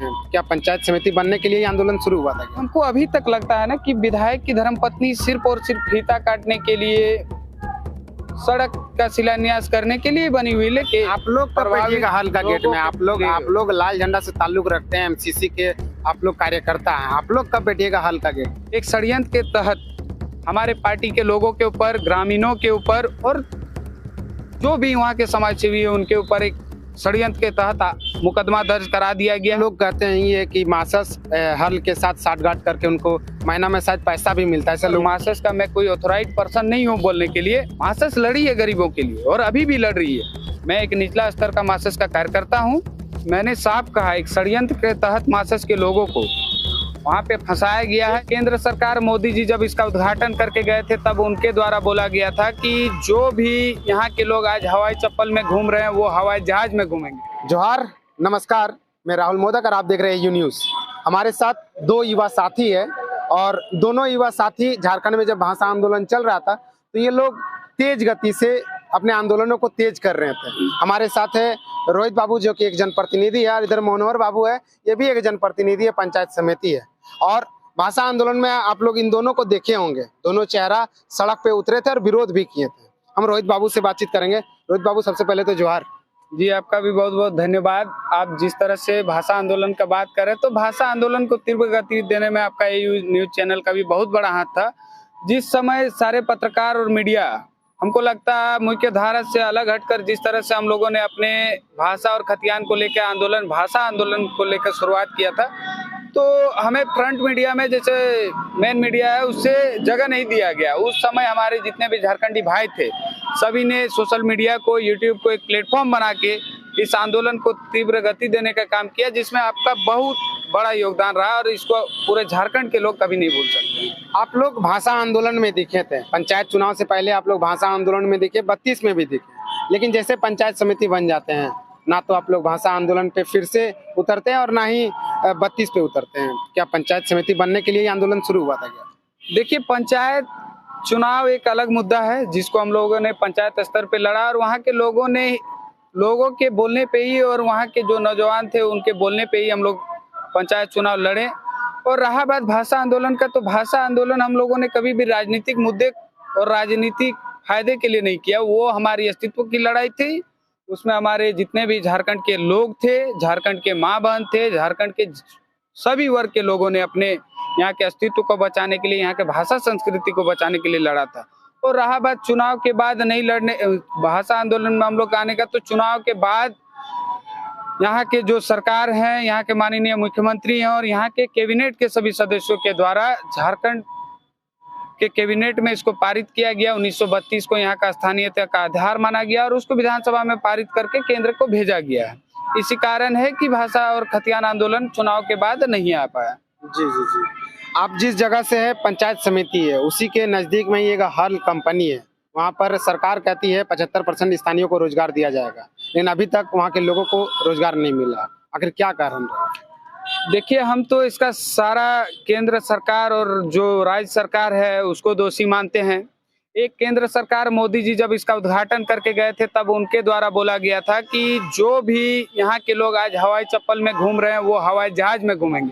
हैं? क्या पंचायत समिति बनने के लिए ये आंदोलन शुरू हुआ था क्या? हमको अभी तक लगता है ना कि विधायक की धर्मपत्नी सिर्फ और सिर्फ फीता काटने के लिए, सड़क का शिलान्यास करने के लिए बनी हुई। लेकिन आप लोग कब बैठिएगा हल का गेट में? आप लोग लाल झंडा से ताल्लुक रखते हैं, एमसीसी के आप लोग कार्यकर्ता हैं, आप लोग कब बैठिएगा हल का गेट? एक षड्यंत्र के तहत हमारे पार्टी के लोगों के ऊपर, ग्रामीणों के ऊपर और जो भी वहाँ के समाजसेवी है उनके ऊपर एक षड्यंत्र के तहत मुकदमा दर्ज करा दिया गया। लोग कहते हैं ये कि मासस हल के साथ साठगांठ करके उनको महीना में शायद पैसा भी मिलता है। ऐसा लोग मासस का मैं कोई ऑथोराइज पर्सन नहीं हूँ बोलने के लिए। मासस लड़ी है गरीबों के लिए और अभी भी लड़ रही है। मैं एक निचला स्तर का मासस का कार्यकर्ता हूँ। मैंने साफ कहा, एक षड्यंत्र के तहत मासस के लोगों को वहाँ पे फंसाया गया है। केंद्र सरकार, मोदी जी जब इसका उद्घाटन करके गए थे तब उनके द्वारा बोला गया था कि जो भी यहाँ के लोग आज हवाई चप्पल में घूम रहे हैं वो हवाई जहाज में घूमेंगे। जोहार, नमस्कार, मैं राहुल मोदक और आप देख रहे हैं यू न्यूज़। हमारे साथ दो युवा साथी है और दोनों युवा साथी झारखंड में जब भाषा आंदोलन चल रहा था तो ये लोग तेज गति से अपने आंदोलनों को तेज कर रहे थे। हमारे साथ है रोहित बाबू जो कि एक जनप्रतिनिधि है और इधर मनोहर बाबू है, ये भी एक जनप्रतिनिधि है, पंचायत समिति है। और भाषा आंदोलन में आप लोग इन दोनों को देखे होंगे, दोनों चेहरा सड़क पे उतरे थे और विरोध भी किए थे। हम रोहित बाबू से बातचीत करेंगे। रोहित बाबू, सबसे पहले तो जोहार। जी, आपका भी बहुत बहुत धन्यवाद। आप जिस तरह से भाषा आंदोलन का बात करें तो भाषा आंदोलन को तीव्र गति देने में आपका ये न्यूज चैनल का भी बहुत बड़ा हाथ था। जिस समय सारे पत्रकार और मीडिया, हमको लगता है मुख्य धारा से अलग हटकर जिस तरह से हम लोगों ने अपने भाषा और खतियान को लेकर आंदोलन, भाषा आंदोलन को लेकर शुरुआत किया था, तो हमें फ्रंट मीडिया में, जैसे मेन मीडिया है, उससे जगह नहीं दिया गया। उस समय हमारे जितने भी झारखंडी भाई थे सभी ने सोशल मीडिया को, यूट्यूब को एक प्लेटफॉर्म बना के इस आंदोलन को तीव्र गति देने का काम किया, जिसमें आपका बहुत बड़ा योगदान रहा और इसको पूरे झारखंड के लोग कभी नहीं भूल सकते। आप लोग भाषा आंदोलन में दिखे थे, पंचायत चुनाव से पहले आप लोग भाषा आंदोलन में दिखे, 32 में भी दिखे, लेकिन जैसे पंचायत समिति बन जाते हैं ना तो आप लोग भाषा आंदोलन पे फिर से उतरते हैं और ना ही 32 पे उतरते हैं। क्या पंचायत समिति बनने के लिए आंदोलन शुरू हुआ था क्या? देखिए, पंचायत चुनाव एक अलग मुद्दा है जिसको हम लोगों ने पंचायत स्तर पे लड़ा और वहाँ के लोगों के बोलने पे ही और वहाँ के जो नौजवान थे उनके बोलने पे ही हम लोग पंचायत चुनाव लड़े। और रहा बात भाषा आंदोलन का, तो भाषा आंदोलन हम लोगों ने कभी भी राजनीतिक मुद्दे और राजनीतिक फायदे के लिए नहीं किया। वो हमारी अस्तित्व की लड़ाई थी। उसमें हमारे जितने भी झारखंड के लोग थे, झारखंड के माँ बहन थे, झारखंड के सभी वर्ग के लोगों ने अपने यहाँ के अस्तित्व को बचाने के लिए, यहाँ के भाषा संस्कृति को बचाने के लिए लड़ा था। और रहा बात चुनाव के बाद नहीं लड़ने, भाषा आंदोलन में हम लोग आने का, तो चुनाव के बाद यहाँ के जो सरकार हैं, यहाँ के माननीय मुख्यमंत्री हैं और यहाँ के कैबिनेट के सभी सदस्यों के द्वारा झारखंड के कैबिनेट में इसको पारित किया गया। 1932 को यहाँ का स्थानीयता का आधार माना गया और उसको विधानसभा में पारित करके केंद्र को भेजा गया है। इसी कारण है कि भाषा और खतियान आंदोलन चुनाव के बाद नहीं आ पाया। जी जी जी, आप जिस जगह से है पंचायत समिति है, उसी के नजदीक में ही एक हल कंपनी है। वहाँ पर सरकार कहती है 75% स्थानीयों को रोजगार दिया जाएगा, लेकिन अभी तक वहाँ के लोगों को रोजगार नहीं मिला। आखिर क्या कारण रहा? देखिए, हम तो इसका सारा केंद्र सरकार और जो राज्य सरकार है उसको दोषी मानते हैं। एक केंद्र सरकार, मोदी जी जब इसका उद्घाटन करके गए थे तब उनके द्वारा बोला गया था कि जो भी यहाँ के लोग आज हवाई चप्पल में घूम रहे हैं वो हवाई जहाज में घूमेंगे।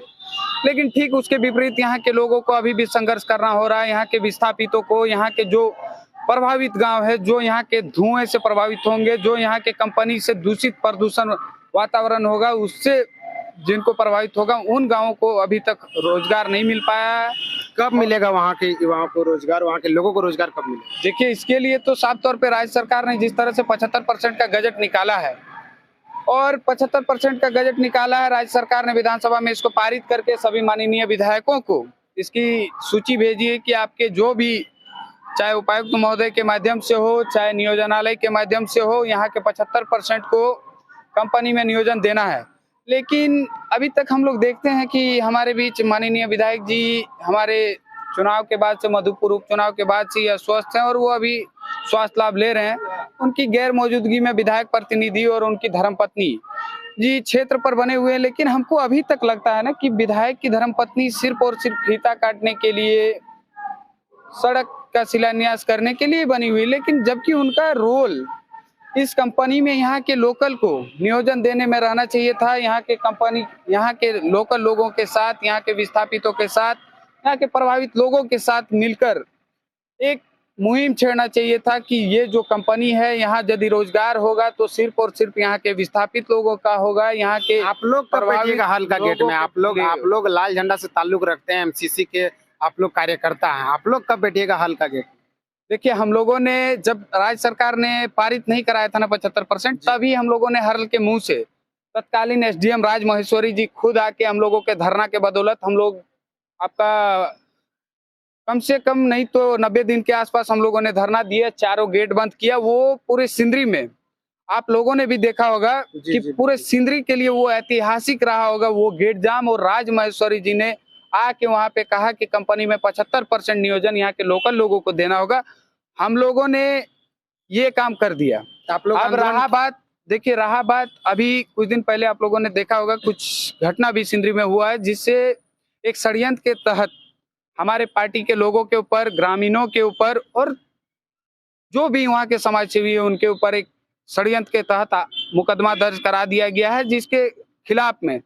लेकिन ठीक उसके विपरीत यहाँ के लोगों को अभी भी संघर्ष करना हो रहा है। यहाँ के विस्थापितों को, यहाँ के जो प्रभावित गांव है, जो यहाँ के धुएं से प्रभावित होंगे, जो यहाँ के कंपनी से दूषित प्रदूषण वातावरण होगा उससे जिनको प्रभावित होगा, उन गांवों को अभी तक रोजगार नहीं मिल पाया है। कब मिलेगा वहाँ के युवाओं को रोजगार, वहाँ के लोगों को रोजगार कब मिलेगा? देखिए, इसके लिए तो साफ तौर पे राज्य सरकार ने जिस तरह से 75% का बजट निकाला है और 75% का बजट निकाला है, राज्य सरकार ने विधानसभा में इसको पारित करके सभी माननीय विधायकों को इसकी सूची भेजी है कि आपके जो भी, चाहे उपायुक्त महोदय के माध्यम से हो, चाहे नियोजनालय के माध्यम से हो, यहाँ के 75% को कंपनी में नियोजन देना है। लेकिन अभी तक हम लोग देखते हैं कि हमारे बीच माननीय विधायक जी हमारे चुनाव के बाद से, मधुपुर उपचुनाव के बाद से अस्वस्थ हैं और वो अभी स्वास्थ्य लाभ ले रहे हैं। उनकी गैर मौजूदगी में विधायक प्रतिनिधि और उनकी धर्मपत्नी जी क्षेत्र पर बने हुए हैं। लेकिन हमको अभी तक लगता है ना कि विधायक की धर्मपत्नी सिर्फ और सिर्फ फीता काटने के लिए, सड़क का शिलान्यास करने के लिए बनी हुई, लेकिन जबकि उनका रोल इस कंपनी में यहाँ के लोकल को नियोजन देने में रहना चाहिए था। यहाँ के लोकल लोगों के साथ, यहाँ के विस्थापितों के साथ, यहाँ के प्रभावित लोगों के साथ मिलकर एक मुहिम छेड़ना चाहिए था कि ये जो कंपनी है, यहाँ यदि रोजगार होगा तो सिर्फ और सिर्फ यहाँ के विस्थापित लोगों का होगा। यहाँ के आप लोग कब बैठिएगा हल का गेट में? आप लोग लाल झंडा से ताल्लुक रखते हैं, एमसीसी के आप लोग कार्यकर्ता हैं, आप लोग कब बैठिएगा हल का गेट? देखिए, हम लोगों ने जब राज्य सरकार ने पारित नहीं कराया था ना 75%, तभी हम लोगों ने हरल के मुंह से तत्कालीन एसडीएम राज महेश्वरी जी खुद आके हम लोगों के धरना के बदौलत हम लोग आपका कम से कम नहीं तो 90 दिन के आसपास हम लोगों ने धरना दिया, चारों गेट बंद किया। वो पूरे सिंदरी में आप लोगों ने भी देखा होगा कि पूरे सिंदरी के लिए वो ऐतिहासिक रहा होगा वो गेट जाम। और राज महेश्वरी जी ने आके वहां पे कहा कि कंपनी में 75% नियोजन यहाँ के लोकल लोगों को देना होगा। हम लोगों ने ये काम कर दिया। आप लोग अब रहा बात, देखिए रहा बात, अभी कुछ दिन पहले आप लोगों ने देखा होगा कुछ घटना भी सिंदरी में हुआ है, जिससे एक षड्यंत्र के तहत हमारे पार्टी के लोगों के ऊपर, ग्रामीणों के ऊपर और जो भी वहाँ के समाज सेवी है उनके ऊपर एक षड्यंत्र के तहत मुकदमा दर्ज करा दिया गया है, जिसके खिलाफ में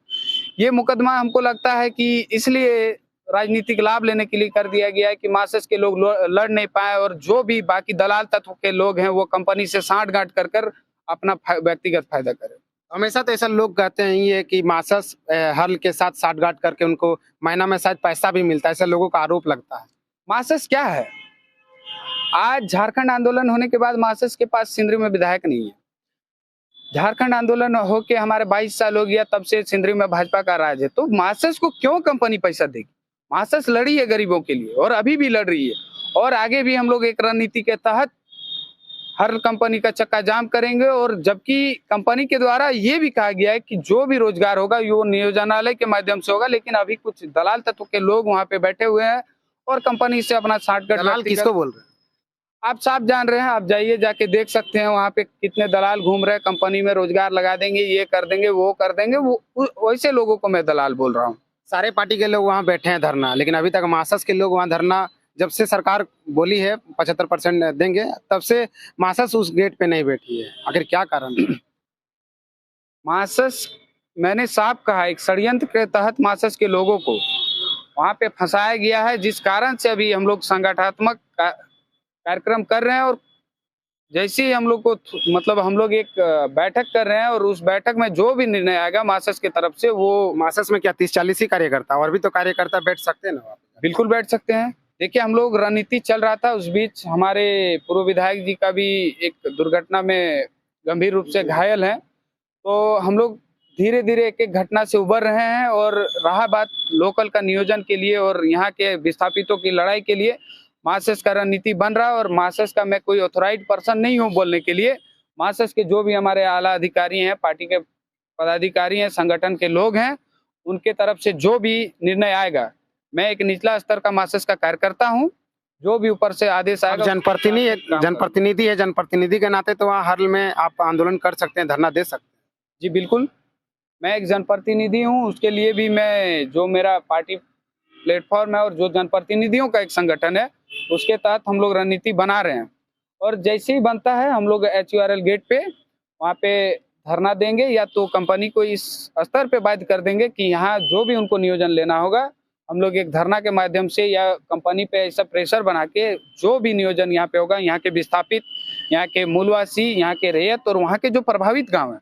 ये मुकदमा हमको लगता है कि इसलिए राजनीतिक लाभ लेने के लिए कर दिया गया है कि मार्क्सिस्ट के लोग लड़ नहीं पाए और जो भी बाकी दलाल तत्व के लोग हैं वो कंपनी से साठगांठ कर कर अपना व्यक्तिगत फायदा करें। हमेशा तो ऐसा लोग कहते हैं ये कि मासस हल के साथ साठगांठ करके उनको महीना में शायद पैसा भी मिलता है, ऐसा लोगों का आरोप लगता है। मार्क्सिस्ट क्या है? आज झारखंड आंदोलन होने के बाद मार्क्सिस्ट के पास सिंदरी में विधायक नहीं है। झारखंड आंदोलन होके हमारे 22 साल हो गया, तब से सिंदरी में भाजपा का राज है। तो मार्क्सिस्ट को क्यों कंपनी पैसा देगी? मार्क्सिस्ट लड़ी है गरीबों के लिए और अभी भी लड़ रही है, और आगे भी हम लोग एक रणनीति के तहत हर कंपनी का चक्का जाम करेंगे। और जबकि कंपनी के द्वारा ये भी कहा गया है कि जो भी रोजगार होगा वो नियोजनालय के माध्यम से होगा, लेकिन अभी कुछ दलाल तत्व के लोग वहां पे बैठे हुए हैं और कंपनी से अपना साठगांठ। दलाल किसको बोल रहे हैं? आप साफ जान रहे हैं, आप जाइए जाके देख सकते हैं वहाँ पे कितने दलाल घूम रहे हैं। कंपनी में रोजगार लगा देंगे, ये कर देंगे, वो कर देंगे, वो वैसे लोगों को मैं दलाल बोल रहा हूँ। सारे पार्टी के लोग वहाँ बैठे हैं धरना, लेकिन अभी तक मासस के लोग वहाँ धरना, जब से सरकार बोली है 75% देंगे, तब से मासस उस गेट पे नहीं बैठी है। आखिर क्या कारण है? मार्क्सिस्ट, मैंने साफ कहा, एक षड्यंत्र के तहत मार्क्सिस्ट के लोगों को वहाँ पे फंसाया गया है, जिस कारण से अभी हम लोग संगठनात्मक कार्यक्रम कर रहे हैं। और जैसे ही हम लोग को मतलब हम लोग एक बैठक कर रहे हैं और उस बैठक में जो भी निर्णय आएगा मार्क्सिस्ट की तरफ से, वो मासस में क्या 30-40 ही कार्यकर्ता, और भी तो कार्यकर्ता बैठ सकते हैं ना? बिल्कुल बैठ सकते हैं। देखिए, हम लोग रणनीति चल रहा था, उस बीच हमारे पूर्व विधायक जी का भी एक दुर्घटना में गंभीर रूप से घायल है। तो हम लोग धीरे धीरे एक एक घटना से उबर रहे हैं। और रहा बात लोकल का नियोजन के लिए और यहाँ के विस्थापितों की लड़ाई के लिए, मार्क्सिस्ट का रणनीति बन रहा है। और मार्क्सिस्ट का मैं कोई ऑथोराइज्ड पर्सन नहीं हूँ बोलने के लिए। मार्क्सिस्ट के जो भी हमारे आला अधिकारी हैं, पार्टी के पदाधिकारी हैं, संगठन के लोग हैं, उनके तरफ से जो भी निर्णय आएगा, मैं एक निचला स्तर का मार्क्सिस्ट का कार्यकर्ता हूँ, जो भी ऊपर से आदेश आएगा। जनप्रतिनिधि है, जनप्रतिनिधि के नाते तो वहाँ हल में आप आंदोलन कर सकते हैं, धरना दे सकते हैं। जी बिल्कुल, मैं एक जनप्रतिनिधि हूँ, उसके लिए भी मैं, जो मेरा पार्टी प्लेटफॉर्म है और जो जनप्रतिनिधियों का एक संगठन है, उसके तहत हम लोग रणनीति बना रहे हैं। और जैसे ही बनता है हम लोग HURL गेट पे वहाँ पे धरना देंगे, या तो कंपनी को इस स्तर पे बाध्य कर देंगे कि यहाँ जो भी उनको नियोजन लेना होगा, हम लोग एक धरना के माध्यम से या कंपनी पे ऐसा प्रेशर बना के जो भी नियोजन यहाँ पे होगा, यहाँ के विस्थापित, यहाँ के मूलवासी, यहाँ के रैयत और वहाँ के जो प्रभावित गांव हैं,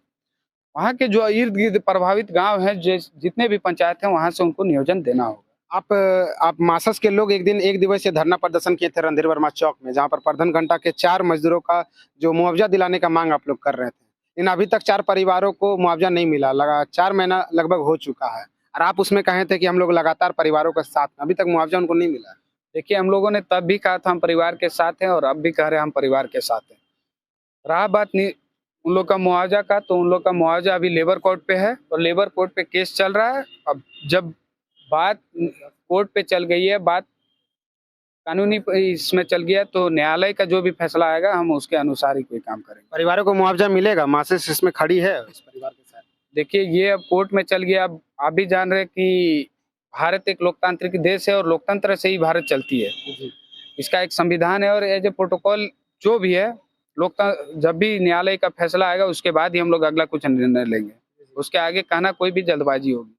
वहाँ के जो इर्द गिर्द प्रभावित गांव हैं, जितने भी पंचायत हैं, वहाँ से उनको नियोजन देना होगा। आप मासस के लोग एक दिवसीय धरना प्रदर्शन किए थे रणधीर वर्मा चौक में, जहाँ पर प्रधान घंटा के 4 मजदूरों का जो मुआवजा दिलाने का मांग आप लोग कर रहे थे, लेकिन अभी तक 4 परिवारों को मुआवजा नहीं मिला। लगा 4 महीना लगभग हो चुका है, और आप उसमें कहे थे कि हम लोग लगातार परिवारों के साथ, अभी तक मुआवजा उनको नहीं मिला। देखिए, हम लोगों ने तब भी कहा था हम परिवार के साथ हैं, और अब भी कह रहे हैं हम परिवार के साथ हैं। रहा बात उन लोग का मुआवजा का, तो उन लोग का मुआवजा अभी लेबर कोर्ट पे है और लेबर कोर्ट पे केस चल रहा है। अब जब बात कोर्ट पे चल गई है, बात कानूनी इसमें चल गया, तो न्यायालय का जो भी फैसला आएगा हम उसके अनुसार ही कोई काम करेंगे। परिवारों को मुआवजा मिलेगा? मासस इसमें खड़ी है इस परिवार के साथ? देखिए, ये अब कोर्ट में चल गया। अब आप भी जान रहे कि भारत एक लोकतांत्रिक देश है और लोकतंत्र से ही भारत चलती है। इसका एक संविधान है और एज ए प्रोटोकॉल जो भी है जब भी न्यायालय का फैसला आएगा उसके बाद ही हम लोग अगला कुछ निर्णय लेंगे। उसके आगे कहना कोई भी जल्दबाजी होगी।